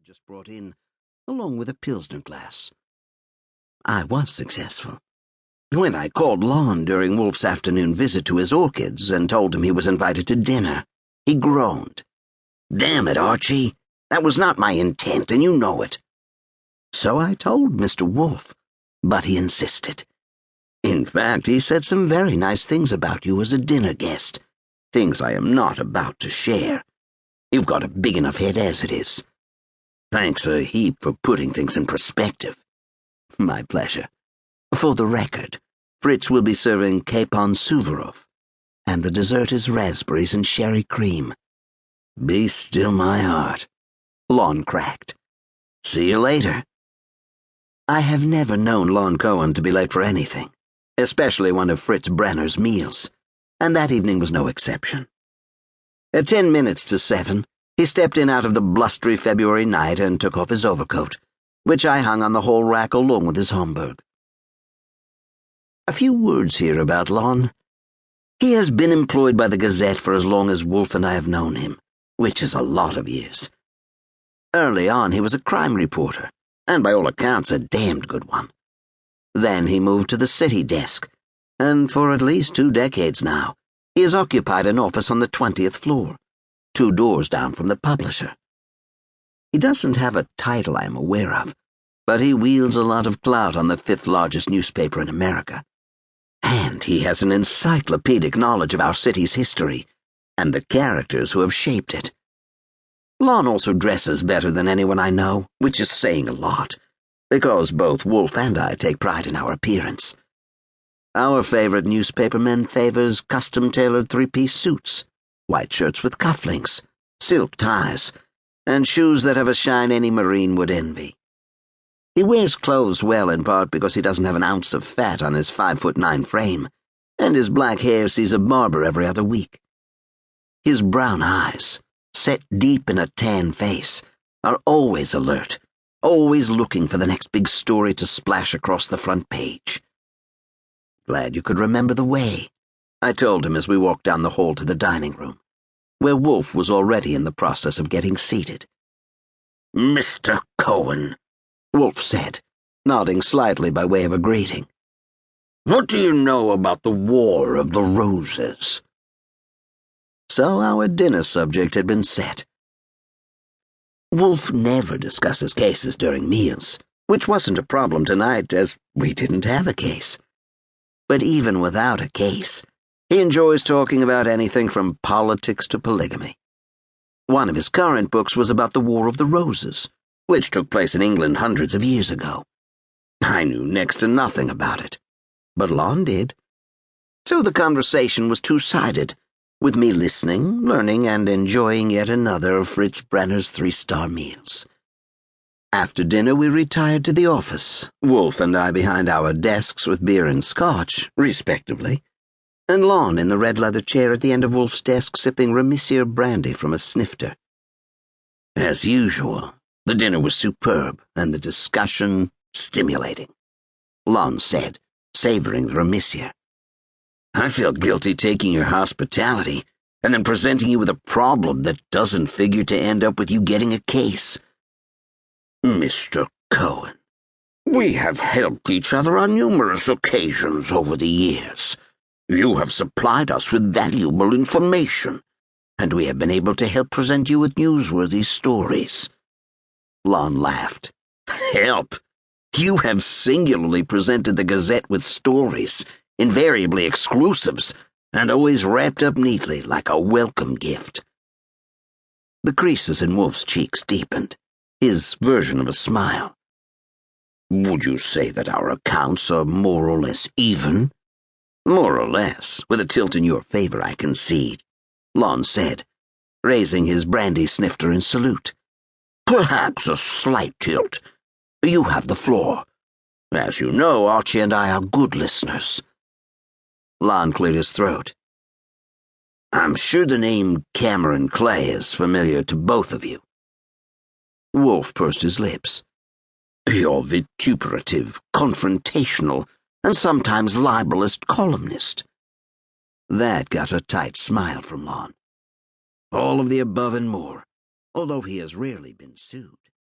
just brought in, along with a Pilsner glass. I was successful. When I called Lon during Wolfe's afternoon visit to his orchids and told him he was invited to dinner, he groaned. "Damn it, Archie, that was not my intent, and you know it." So I told Mr. Wolfe, but he insisted. In fact, he said some very nice things about you as a dinner guest, things I am not about to share. You've got a big enough head as it is. Thanks a heap for putting things in perspective. My pleasure. For the record, Fritz will be serving capon Suvorov, and the dessert is raspberries and sherry cream. Be still my heart. Lon cracked. See you later. I have never known Lon Cohen to be late for anything, especially one of Fritz Brenner's meals, and that evening was no exception. At 10 minutes to 7, he stepped in out of the blustery February night and took off his overcoat, which I hung on the hall rack along with his Homburg. A few words here about Lon. He has been employed by the Gazette for as long as Wolfe and I have known him, which is a lot of years. Early on, he was a crime reporter, and by all accounts a damned good one. Then he moved to the city desk, and for at least 2 decades now, he has occupied an office on the 20th floor, 2 doors down from the publisher. He doesn't have a title I am aware of, but he wields a lot of clout on the 5th largest newspaper in America. And he has an encyclopedic knowledge of our city's history and the characters who have shaped it. Lon also dresses better than anyone I know, which is saying a lot, because both Wolfe and I take pride in our appearance. Our favorite newspaperman favors custom-tailored 3-piece suits, white shirts with cufflinks, silk ties, and shoes that have a shine any Marine would envy. He wears clothes well in part because he doesn't have an ounce of fat on his 5'9" frame, and his black hair sees a barber every other week. His brown eyes, set deep in a tan face, are always alert, always looking for the next big story to splash across the front page. "Glad you could remember the way," I told him as we walked down the hall to the dining room, where Wolfe was already in the process of getting seated. "Mr. Cohen," Wolfe said, nodding slightly by way of a greeting. "What do you know about the War of the Roses?" So our dinner subject had been set. Wolfe never discusses cases during meals, which wasn't a problem tonight, as we didn't have a case. But even without a case, he enjoys talking about anything from politics to polygamy. One of his current books was about the War of the Roses, which took place in England hundreds of years ago. I knew next to nothing about it, but Lon did. So the conversation was two-sided, with me listening, learning, and enjoying yet another of Fritz Brenner's 3-star meals. After dinner we retired to the office, Wolfe and I behind our desks with beer and scotch, respectively, and Lon in the red leather chair at the end of Wolfe's desk sipping Remisier brandy from a snifter. As usual, the dinner was superb and the discussion stimulating. Lon said, savoring the Remisier, "I felt guilty taking your hospitality and then presenting you with a problem that doesn't figure to end up with you getting a case. Mr. Cohen, we have helped each other on numerous occasions over the years. You have supplied us with valuable information, and we have been able to help present you with newsworthy stories." Lon laughed. "Help! You have singularly presented the Gazette with stories, invariably exclusives, and always wrapped up neatly like a welcome gift." The creases in Wolfe's cheeks deepened, his version of a smile. "Would you say that our accounts are more or less even?" "More or less, with a tilt in your favor, I concede," Lon said, raising his brandy snifter in salute. "Perhaps a slight tilt. You have the floor. As you know, Archie and I are good listeners." Lon cleared his throat. "I'm sure the name Cameron Clay is familiar to both of you." Wolfe pursed his lips. "You're vituperative, confrontational, and sometimes libelous columnist." That got a tight smile from Lon. "All of the above and more, although he has rarely been sued."